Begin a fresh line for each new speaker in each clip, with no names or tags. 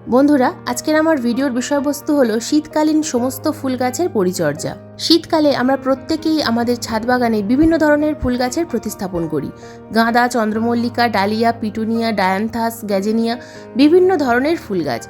বন্ধুরা, আজকের আমার ভিডিওর বিষয়বস্তু হলো শীতকালীন সমস্ত ফুল গাছের পরিচর্যা। শীতকালে আমরা প্রত্যেকেই আমাদের ছাদ বাগানে বিভিন্ন ধরনের ফুল গাছের প্রতিস্থাপন করি। গাঁদা, চন্দ্রমল্লিকা, ডালিয়া, পিটুনিয়া, ডায়ান্থাস, গ্যাজেনিয়া, বিভিন্ন ধরনের ফুল গাছ।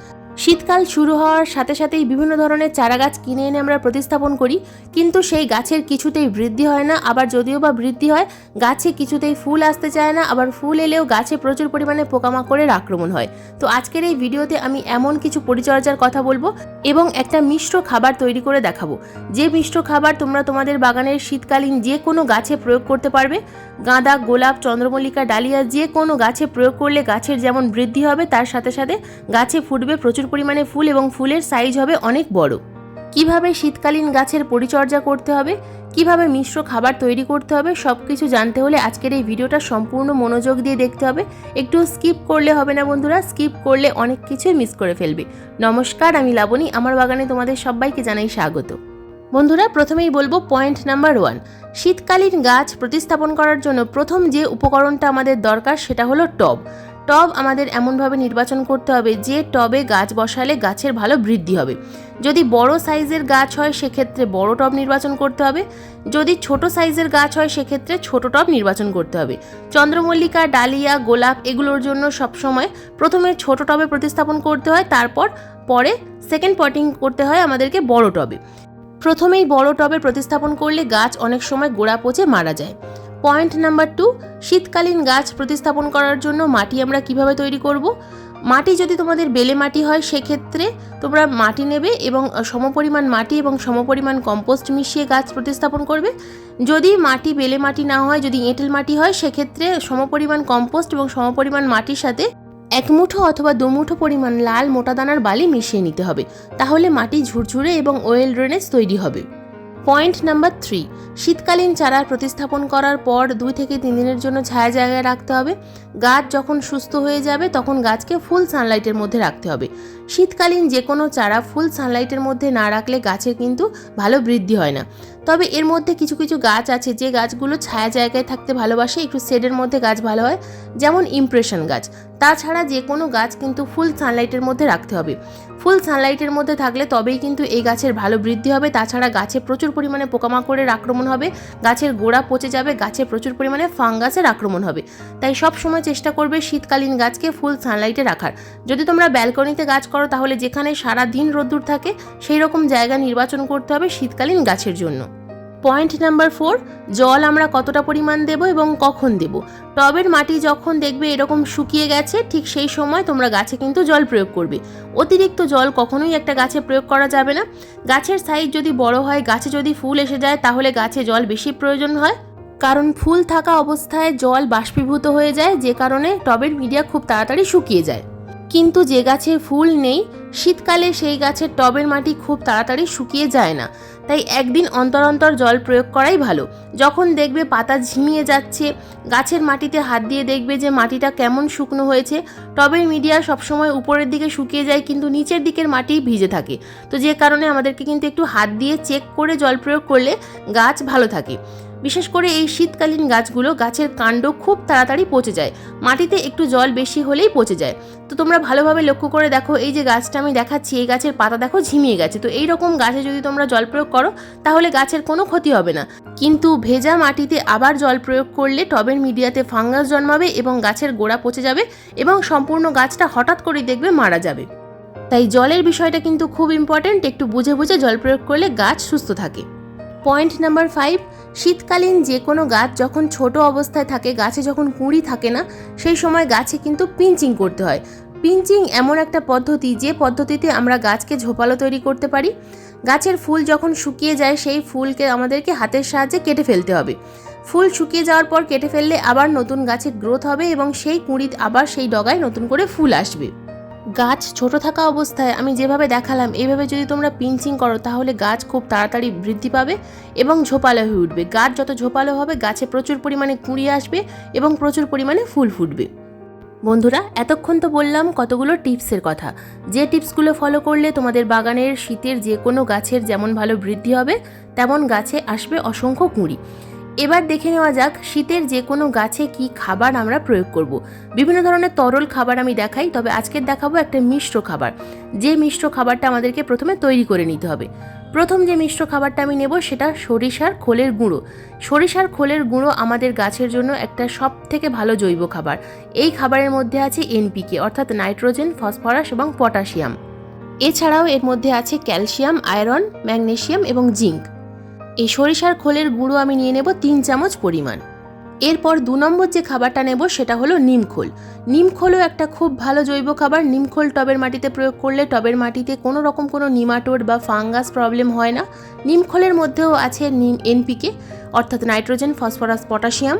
শীতকাল শুরু হওয়ার সাথে সাথেই বিভিন্ন ধরনের চারা গাছ কিনে এনে আমরা প্রতিস্থাপন করি, কিন্তু সেই গাছের কিছুতেই বৃদ্ধি হয় না। আবার যদিও বা বৃদ্ধি হয়, গাছে কিছুতেই ফুল আসতে চায় না। আবার ফুল এলেও গাছে প্রচুর পরিমাণে পোকামাকড়ের আক্রমণ হয়। তো আজকের এই ভিডিওতে আমি এমন কিছু পরিচর্যার কথা বলবো এবং একটা মিশ্র খাবার তৈরি করে দেখাবো, যে মিশ্র খাবার তোমরা তোমাদের বাগানের শীতকালীন যে কোনো গাছে প্রয়োগ করতে পারবে। গাঁদা, গোলাপ, চন্দ্রমল্লিকা, ডালিয়া যে কোনো গাছে প্রয়োগ করলে গাছের যেমন বৃদ্ধি হবে, তার সাথে সাথে গাছে ফুটবে প্রচুর পরিমাণে ফুল এবং ফুলের সাইজ হবে অনেক বড়। কিভাবে শীতকালীন গাছের পরিচর্যা করতে হবে, কিভাবে মিশ্র খাবার তৈরি করতে হবে, সবকিছু জানতে হলে আজকের এই ভিডিওটা সম্পূর্ণ মনোযোগ দিয়ে দেখতে হবে। একটু স্কিপ করলে হবে না বন্ধুরা, স্কিপ করলে অনেক কিছুই মিস করে ফেলবে। নমস্কার, আমি লাবণী, আমার বাগানে তোমাদের সবাইকে জানাই স্বাগত। বন্ধুরা, প্রথমেই বলবো পয়েন্ট নাম্বার 1। শীতকালীন গাছ প্রতিস্থাপন করার জন্য প্রথম যে উপকরণটা আমাদের দরকার সেটা হলো টব। টব আমাদের এমনভাবে নির্বাচন করতে হবে যে টবে গাছ বসালে গাছের ভালো বৃদ্ধি হবে। যদি বড় সাইজের গাছ হয় সেক্ষেত্রে বড় টব নির্বাচন করতে হবে। যদি ছোট সাইজের গাছ হয় সেক্ষেত্রে ছোট টব নির্বাচন করতে হবে। চন্দ্রমল্লিকা, ডালিয়া, গোলাপ এগুলোর জন্য সবসময় প্রথমে ছোট টবে প্রতিস্থাপন করতে হয়, তারপর পরে সেকেন্ড পটিং করতে হয় আমাদেরকে বড় টবে। প্রথমেই বড় টবে প্রতিস্থাপন করলে গাছ অনেক সময় গোড়া পচে মারা যায়। পয়েন্ট নাম্বার 2, শীতকালীন গাছ প্রতিস্থাপন করার জন্য মাটি আমরা কিভাবে তৈরি করব। মাটি যদি তোমাদের বেলে মাটি হয় সেক্ষেত্রে তোমরা মাটি নেবে এবং সমপরিমাণ মাটি এবং সমপরিমাণ কম্পোস্ট মিশিয়ে গাছ প্রতিস্থাপন করবে। যদি মাটি বেলে মাটি না হয়, যদি এঁটেল মাটি হয়, সেক্ষেত্রে সমপরিমাণ কম্পোস্ট এবং সমপরিমাণ মাটির সাথে 1 মুঠো অথবা 2 মুঠো পরিমাণ লাল মোটা দানার বালি মিশিয়ে নিতে হবে। তাহলে মাটি ঝুরঝুরে এবং ওয়েল ড্রেনেজ তৈরি হবে। পয়েন্ট নাম্বার 3, শীতকালীন চারা প্রতিস্থাপন করার পর 2 থেকে 3 দিনের জন্য ছায়া জায়গায় রাখতে হবে। গাছ যখন সুস্থ হয়ে যাবে তখন গাছকে ফুল সানলাইটের মধ্যে রাখতে হবে। শীতকালীন যে কোনো চারা ফুল সানলাইটের মধ্যে না রাখলে গাছের কিন্তু ভালো বৃদ্ধি হয় না। তবে এর মধ্যে কিছু কিছু গাছ আছে যে গাছগুলো ছায়া জায়গায় থাকতে ভালোবাসে, একটু শেডের মধ্যে গাছ ভালো হয়, যেমন ইমপ্রেশন গাছ। তাছাড়া যে কোনো গাছ কিন্তু ফুল সানলাইটের মধ্যে রাখতে হবে। ফুল সানলাইটের মধ্যে থাকলে তবেই কিন্তু এই গাছের ভালো বৃদ্ধি হবে। তাছাড়া গাছে প্রচুর পরিমাণে পোকামাকড়ের আক্রমণ হবে, গাছের গোড়া পচে যাবে, গাছে প্রচুর পরিমাণে ফাঙ্গাসের আক্রমণ হবে। তাই সব সময় চেষ্টা করবে শীতকালীন গাছকে ফুল সানলাইটে রাখার। যদি তোমরা ব্যালকনিতে গাছ করো তাহলে যেখানে সারা দিন রোদ্দুর থাকে সেই রকম জায়গা নির্বাচন করতে হবে শীতকালীন গাছের জন্য। পয়েন্ট নাম্বার 4, জল আমরা কতটা পরিমাণ দেব এবং কখন দেব। টবের মাটি যখন দেখবে এরকম শুকিয়ে গেছে, ঠিক সেই সময় তোমরা গাছে কিন্তু জল প্রয়োগ করবে। অতিরিক্ত জল কখনোই একটা গাছে প্রয়োগ করা যাবে না। গাছের সাইজ যদি বড় হয়, গাছে যদি ফুল এসে যায়, তাহলে গাছে জল বেশি প্রয়োজন হয়, কারণ ফুল থাকা অবস্থায় জল বাষ্পীভূত হয়ে যায়, যে কারণে টবের মিডিয়া খুব তাড়াতাড়ি শুকিয়ে যায়। কিন্তু যে গাছের ফুল নেই, শীতকালে সেই গাছের টবের মাটি খুব তাড়াতাড়ি শুকিয়ে যায় না। তাই একদিন অন্তর অন্তর জল প্রয়োগ করাই ভালো। যখন দেখবে পাতা ঝিমিয়ে যাচ্ছে, গাছের মাটিতে হাত দিয়ে দেখবে যে মাটিটা কেমন শুকনো হয়েছে। টবের মিডিয়া সবসময় উপরের দিকে শুকিয়ে যায় কিন্তু নিচের দিকের মাটি ভিজে থাকে। তো যে কারণে আমাদেরকে কিন্তু একটু হাত দিয়ে চেক করে জল প্রয়োগ করলে গাছ ভালো থাকে। বিশেষ করে এই শীতকালীন গাছগুলো, গাছের কাণ্ড খুব তাড়াতাড়ি পচে যায়, মাটিতে একটু জল বেশি হলেই পচে যায়। তো তোমরা ভালোভাবে লক্ষ্য করে দেখো, এই যে গাছটা আমি দেখাচ্ছি, এই গাছের পাতা দেখো ঝিমিয়ে গেছে। তো এই রকম গাছে যদি তোমরা জল প্রয়োগ করো তাহলে গাছের কোনো ক্ষতি হবে না। কিন্তু ভেজা মাটিতে আবার জল প্রয়োগ করলে টবের মিডিয়াতে ফাঙ্গাস জন্মাবে এবং গাছের গোড়া পচে যাবে এবং সম্পূর্ণ গাছটা হঠাৎ করে দেখবে মারা যাবে। তাই জলের বিষয়টা কিন্তু খুব ইম্পর্টেন্ট। একটু বুঝে বুঝে জল প্রয়োগ করলে গাছ সুস্থ থাকে। পয়েন্ট নাম্বার 5, শীতকালীন যে কোনো গাছ যখন ছোট অবস্থায় থাকে, গাছে যখন কুঁড়ি থাকে না, সেই সময় গাছে কিন্তু পিঞ্চিং করতে হয়। পিঞ্চিং এমন একটা পদ্ধতি যে পদ্ধতিতে আমরা গাছকে ঝোপালো তৈরি করতে পারি। গাছের ফুল যখন শুকিয়ে যায় সেই ফুলকে আমাদেরকে হাতের সাহায্যে কেটে ফেলতে হবে। ফুল শুকিয়ে যাওয়ার পর কেটে ফেললে আবার নতুন গাছের গ্রোথ হবে এবং সেই কুঁড়ি আবার সেই ডগায় নতুন করে ফুল আসবে। গাছ ছোট থাকা অবস্থায় আমি যেভাবে দেখালাম এইভাবে যদি তোমরা পিঞ্চিং করো তাহলে গাছ খুব তাড়াতাড়ি বৃদ্ধি পাবে এবং ঝোপালো হয়ে উঠবে। গাছ যত ঝোপালো হবে গাছে প্রচুর পরিমাণে কুঁড়ি আসবে এবং প্রচুর পরিমাণে ফুল ফুটবে। বন্ধুরা, এতক্ষণ তো বললাম কতগুলো টিপসের কথা, যে টিপসগুলো ফলো করলে তোমাদের বাগানের শীতের যে কোনো গাছের যেমন ভালো বৃদ্ধি হবে তেমন গাছে আসবে অসংখ্য কুঁড়ি। এবার দেখে নেওয়া যাক শীতের যে কোনো গাছে কি খাবার আমরা প্রয়োগ করব। বিভিন্ন ধরনের তরল খাবার আমি দেখাই, তবে আজকের দেখাবো একটা মিশ্র খাবার। যে মিশ্র খাবারটা আমাদেরকে প্রথমে তৈরি করে নিতে হবে। প্রথম যে মিশ্র খাবারটা আমি নেব সেটা সরিষার খোলের গুঁড়ো। সরিষার খোলের গুঁড়ো আমাদের গাছের জন্য একটা সব থেকে ভালো জৈব খাবার। এই খাবারের মধ্যে আছে এনপিকে অর্থাৎ নাইট্রোজেন, ফসফরাস এবং পটাশিয়াম। এছাড়াও এর মধ্যে আছে ক্যালসিয়াম, আয়রন, ম্যাগনেসিয়াম এবং জিঙ্ক। এই সরিষার খোলের গুঁড়ো আমি নিয়ে নেব 3 চামচ পরিমাণ। এরপর 2 নম্বর যে খাবারটা নেব সেটা হলো নিমখোল। নিমখোলও একটা খুব ভালো জৈব খাবার। নিমখোল টবের মাটিতে প্রয়োগ করলে টবের মাটিতে কোনো রকম কোনো নিমাটোড বা ফাঙ্গাস প্রবলেম হয় না। নিমখোলের মধ্যেও আছে এনপিকে অর্থাৎ নাইট্রোজেন, ফসফরাস, পটাশিয়াম।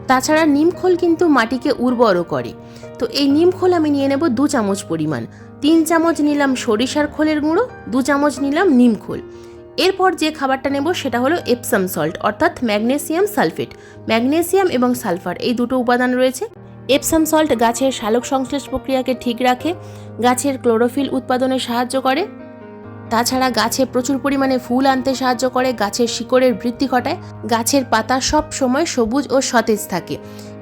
তাছাড়া নিমখোল কিন্তু মাটিকে উর্বরও করে। তো এই নিমখোল আমি নিয়ে নেব 2 চামচ পরিমাণ। 3 চামচ নিলাম সরিষার খোলের গুঁড়ো, 2 চামচ নিলাম নিমখোল। এরপর যে খাবারটা নেব সেটা হলো এপসাম সল্ট অর্থাৎ ম্যাগনেসিয়াম সালফেট। ম্যাগনেসিয়াম এবং সালফার এই দুটো উপাদান রয়েছে। এপসাম সল্ট গাছের সালোক সংশ্লেষ প্রক্রিয়াকে ঠিক রাখে, গাছের ক্লোরোফিল উৎপাদনে সাহায্য করে। তাছাড়া গাছে প্রচুর পরিমাণে ফুল আনতে সাহায্য করে, গাছের শিকড়ের বৃদ্ধি ঘটায়, গাছের পাতা সব সময় সবুজ ও সতেজ থাকে।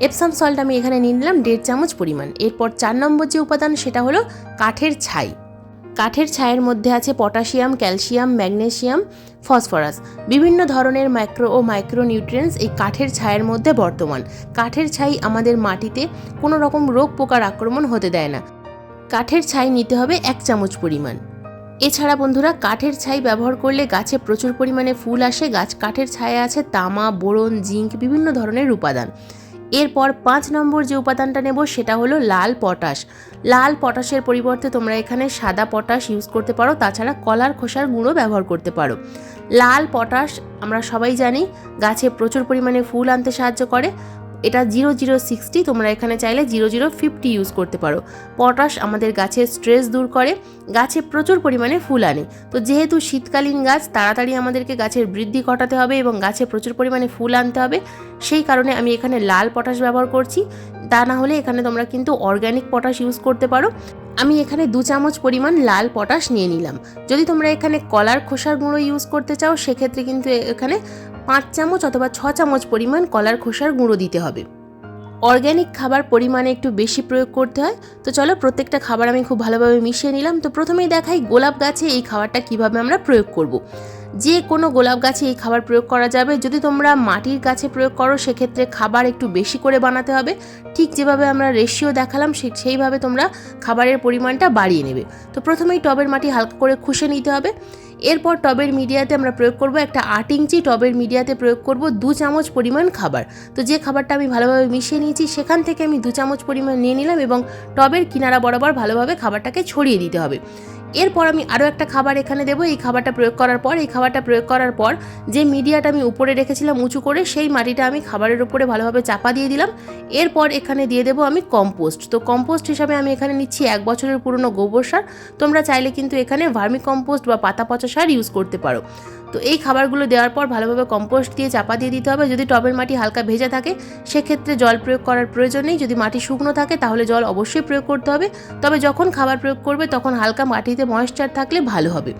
এপসাম সল্ট আমি এখানে নিয়ে নিলাম 1.5 চামচ পরিমাণ। এরপর 4 নম্বর যে উপাদান সেটা হলো কাঠের ছাই। কাঠের ছাইয়ের মধ্যে আছে পটাশিয়াম, ক্যালসিয়াম, ম্যাগনেসিয়াম, ফসফরাস। বিভিন্ন ধরনের ম্যাক্রো ও মাইক্রো নিউট্রিয়েন্টস এই কাঠের ছাইয়ের মধ্যে বর্তমান। কাঠের ছাই আমাদের মাটিতে কোনো রকম রোগ পোকার আক্রমণ হতে দেয় না। কাঠের ছাই নিতে হবে 1 চামচ পরিমাণ। এছাড়া বন্ধুরা কাঠের ছাই ব্যবহার করলে গাছে প্রচুর পরিমাণে ফুল আসে। কাঠের ছায়ে আছে তামা, বোরন, জিঙ্ক, বিভিন্ন ধরনের উপাদান। এরপর 5 নম্বর যে উপাদানটা নেব সেটা হলো লাল পটাশ। লাল পটাশের পরিবর্তে তোমরা এখানে সাদা পটাশ ইউজ করতে পারো, তাছাড়া কলার খোসার গুঁড়ো ব্যবহার করতে পারো। লাল পটাশ আমরা সবাই জানি গাছে প্রচুর পরিমাণে ফুল আনতে সাহায্য করে। এটা 0060, তোমরা এখানে চাইলে 0050 ইউজ করতে পারো। পটাশ আমাদের গাছের স্ট্রেস দূর করে, গাছে প্রচুর পরিমাণে ফুল আনে। তো যেহেতু শীতকালীন গাছ, তাড়াতাড়ি আমাদেরকে গাছের বৃদ্ধি ঘটাতে হবে এবং গাছে প্রচুর পরিমাণে ফুল আনতে হবে, সেই কারণে আমি এখানে লাল পটাশ ব্যবহার করছি। তা না হলে এখানে তোমরা কিন্তু অর্গ্যানিক পটাশ ইউজ করতে পারো। আমি এখানে 2 চামচ পরিমাণ লাল পটাশ নিয়ে নিলাম। যদি তোমরা এখানে কলার খোসার গুঁড়ো ইউজ করতে চাও সেক্ষেত্রে কিন্তু এখানে 5 চামচ অথবা 6 চামচ পরিমাণ কলার খোসার গুঁড়ো দিতে হবে। অর্গ্যানিক খাবার পরিমাণে একটু বেশি প্রয়োগ করতে হয়। তো চলো প্রত্যেকটা খাবার আমি খুব ভালোভাবে মিশিয়ে নিলাম। তো প্রথমেই দেখাই গোলাপ গাছে এই খাবারটা কিভাবে আমরা প্রয়োগ করব। যে কোনো গোলাপ গাছে এই খাবার প্রয়োগ করা যাবে। যদি তোমরা মাটির গাছে প্রয়োগ করো সেক্ষেত্রে খাবার একটু বেশি করে বানাতে হবে। ঠিক যেভাবে আমরা রেশিও দেখালাম সেইভাবে তোমরা খাবারের পরিমাণটা বাড়িয়ে নেবে। তো প্রথমেই টবের মাটি হালকা করে খুশে নিতে হবে। এরপর টবের মিডিয়াতে আমরা প্রয়োগ করব একটা 8 ইঞ্চি টবের মিডিয়াতে প্রয়োগ করব 2 চামচ পরিমাণ খাবার। তো যে খাবারটা আমি ভালোভাবে মিশিয়ে নিয়েছি সেখান থেকে আমি 2 চামচ পরিমাণ নিয়ে নিলাম এবং টবের কিনারা বরাবর ভালোভাবে খাবারটাকে ছড়িয়ে দিতে হবে। এরপর আমি আরও একটা খাবার এখানে দেবো। এই খাবারটা প্রয়োগ করার পর যে মিডিয়াটা আমি উপরে রেখেছিলাম উঁচু করে, সেই মাটিটা আমি খাবারের উপরে ভালোভাবে চাপা দিয়ে দিলাম। এরপর এখানে দিয়ে দেবো আমি কম্পোস্ট। তো কম্পোস্ট হিসাবে আমি এখানে নিচ্ছি 1 বছরের পুরনো গোবর সার। তোমরা চাইলে কিন্তু এখানে ভার্মি কম্পোস্ট বা পাতা পচা সার ইউজ করতে পারো। তো এই খাবারগুলো দেওয়ার পর ভালোভাবে কম্পোস্ট দিয়ে চাপা দিয়ে দিতে হবে। যদি টবের মাটি হালকা ভেজা থাকে সেক্ষেত্রে জল প্রয়োগ করার প্রয়োজন নেই। যদি মাটি শুকনো থাকে তাহলে জল অবশ্যই প্রয়োগ করতে হবে। তবে যখন খাবার প্রয়োগ করবে তখন হালকা মাটিতে ময়েশ্চার থাকলে ভালো হবে।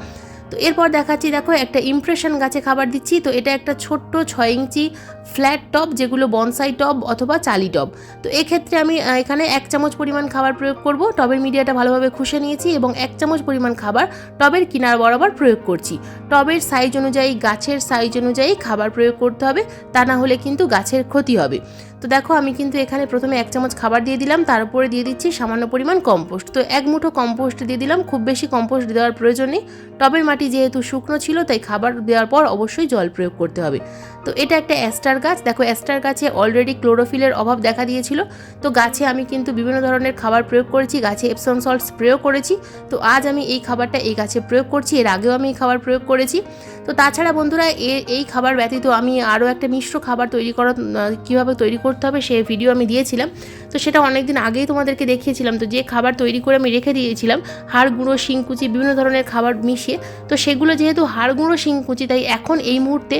তো এরপর দেখাচ্ছি, দেখো একটা ইমপ্রেশন গাছে খাবার দিচ্ছি। তো এটা একটা ছোট্ট 6 ইঞ্চি ফ্ল্যাট টব, যেগুলো বনসাই টব অথবা চালি টব। তো এক্ষেত্রে আমি এখানে 1 চামচ পরিমাণ খাবার প্রয়োগ করব। টবের মিডিয়াটা ভালোভাবে খুশে নিয়েছি এবং 1 চামচ পরিমাণ খাবার টবের কিনার বরাবর প্রয়োগ করছি। টবের সাইজ অনুযায়ী, গাছের সাইজ অনুযায়ী খাবার প্রয়োগ করতে হবে, তা না হলে কিন্তু গাছের ক্ষতি হবে। তো দেখো আমি কিন্তু এখানে প্রথমে 1 চামচ খাবার দিয়ে দিলাম, তার উপরে দিয়ে দিচ্ছি সামান্য পরিমাণ কম্পোস্ট। তো 1 মুঠো কম্পোস্ট দিয়ে দিলাম, খুব বেশি কম্পোস্ট দেওয়ার প্রয়োজন নেই। টবের মাটি যেহেতু শুকনো ছিল তাই খাবার দেওয়ার পর অবশ্যই জল প্রয়োগ করতে হবে। তো এটা একটা অ্যাস্টার গাছ। দেখো অ্যাস্টার গাছে অলরেডি ক্লোরোফিলের অভাব দেখা দিয়েছিল। তো গাছে আমি কিন্তু বিভিন্ন ধরনের খাবার প্রয়োগ করেছি, গাছে এপসম সল্ট স্প্রেও করেছি। তো আজ আমি এই খাবারটা এই গাছে প্রয়োগ করছি, এর আগেও আমি এই খাবার প্রয়োগ করেছি। তো তাছাড়া বন্ধুরা এই খাবার ব্যতীত আমি আরও একটা মিশ্র খাবার কীভাবে তৈরি করতে হবে সেই ভিডিও আমি দিয়েছিলাম। তো সেটা অনেক দিন আগেই তোমাদেরকে দেখিয়েছিলাম। তো যে খাবার তৈরি করে আমি রেখে দিয়েছিলাম হাড় গুঁড়ো, শিংকুচি, বিভিন্ন ধরনের খাবার মিশিয়ে, তো সেগুলো যেহেতু হাড় গুঁড়ো, শিংকুচি, তাই এখন এই মুহূর্তে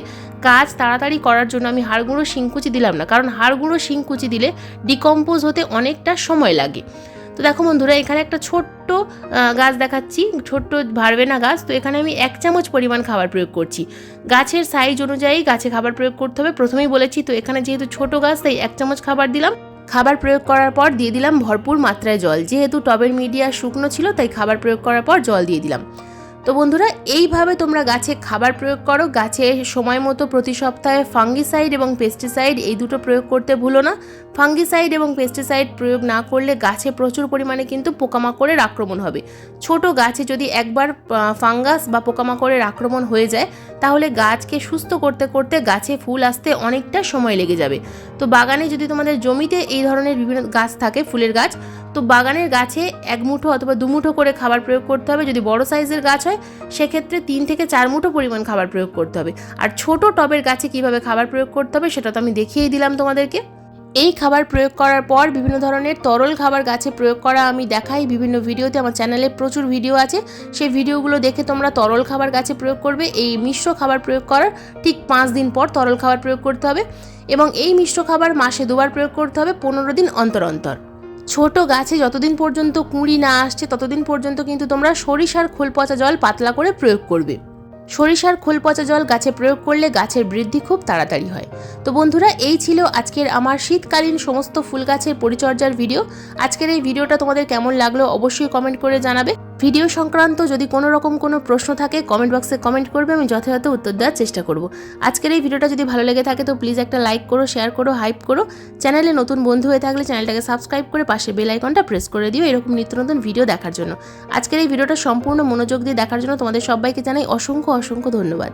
কাজ তাড়াতাড়ি করার জন্য আমি হাড় গুঁড়ো, শিংকুচি দিলাম না, কারণ হাড় গুঁড়ো, শিংকুচি দিলে ডিকম্পোজ হতে অনেকটা সময় লাগে। তো দেখো বন্ধুরা, এখানে একটা ছোট্ট গাছ দেখাচ্ছি, ছোট্ট ভারবেনা গাছ। তো এখানে আমি 1 চামচ পরিমাণ খাবার প্রয়োগ করছি। গাছের সাইজ অনুযায়ী গাছে খাবার প্রয়োগ করতে হবে, প্রথমেই বলেছি। তো এখানে যেহেতু ছোট গাছ তাই 1 চামচ খাবার দিলাম। খাবার প্রয়োগ করার পর দিয়ে দিলাম ভরপুর মাত্রায় জল। যেহেতু টবের মিডিয়া শুকনো ছিল তাই খাবার প্রয়োগ করার পর জল দিয়ে দিলাম। তো বন্ধুরা, এইভাবে তোমরা গাছে খাবার প্রয়োগ করো। গাছে সময় মতো প্রতি সপ্তাহে ফাঙ্গিসাইড এবং পেস্টিসাইড এই দুটো প্রয়োগ করতে ভুলো না। ফাঙ্গিসাইড এবং পেস্টিসাইড প্রয়োগ না করলে গাছে প্রচুর পরিমাণে কিন্তু পোকামাকড়ের আক্রমণ হবে। ছোট গাছে যদি একবার ফাঙ্গাস বা পোকামাকড়ের আক্রমণ হয়ে যায় তাহলে গাছকে সুস্থ করতে করতে গাছে ফুল আসতে অনেকটা সময় লেগে যাবে। তো বাগানে যদি তোমাদের জমিতে এই ধরনের বিভিন্ন গাছ থাকে, ফুলের গাছ, তো বাগানের গাছে 1 মুঠো অথবা 2 মুঠো করে খাবার প্রয়োগ করতে হবে। যদি বড় সাইজের গাছ হয় সেক্ষেত্রে 3 থেকে 4 মুঠো পরিমাণ খাবার প্রয়োগ করতে হবে। আর ছোট টবের গাছে কিভাবে খাবার প্রয়োগ করতে হবে সেটা তো আমি দেখিয়েই দিলাম তোমাদেরকে। এই খাবার প্রয়োগ করার পর বিভিন্ন ধরনের তরল খাবার গাছে প্রয়োগ করা আমি দেখাই বিভিন্ন ভিডিওতে। আমার চ্যানেলে প্রচুর ভিডিও আছে, সেই ভিডিওগুলো দেখে তোমরা তরল খাবার গাছে প্রয়োগ করবে। এই মিশ্র খাবার প্রয়োগ করার ঠিক 5 দিন পর তরল খাবার প্রয়োগ করতে হবে এবং এই মিশ্র খাবার মাসে 2 বার প্রয়োগ করতে হবে, 15 দিন অন্তর অন্তর। ছোট গাছে যতদিন পর্যন্ত কুঁড়ি না আসছে ততদিন পর্যন্ত কিন্তু তোমরা সরিষার খোল পচা জল পাতলা করে প্রয়োগ করবে। সরিষার খোল পচা জল গাছে প্রয়োগ করলে গাছের বৃদ্ধি খুব তাড়াতাড়ি হয়। তো বন্ধুরা, এই ছিল আজকের আমার শীতকালীন সমস্ত ফুল গাছের পরিচর্যার ভিডিও। আজকের এই ভিডিওটা তোমাদের কেমন লাগলো অবশ্যই কমেন্ট করে জানাবে। ভিডিও সংক্রান্ত যদি কোনো রকম কোনো প্রশ্ন থাকে কমেন্ট বক্সে কমেন্ট করবে, আমি যথাযথ উত্তর দেওয়ার চেষ্টা করব। আজকের এই ভিডিওটা যদি ভালো লেগে থাকে তো প্লিজ একটা লাইক করো, শেয়ার করো, হাইপ করো। চ্যানেলে নতুন বন্ধু হয়ে থাকলে চ্যানেলটাকে সাবস্ক্রাইব করে পাশে বেল আইকনটা প্রেস করে দিও এরকম নিত্য নতুন ভিডিও দেখার জন্য। আজকের এই ভিডিওটা সম্পূর্ণ মনোযোগ দিয়ে দেখার জন্য তোমাদের সবাইকে জানাই অসংখ্য অসংখ্য ধন্যবাদ।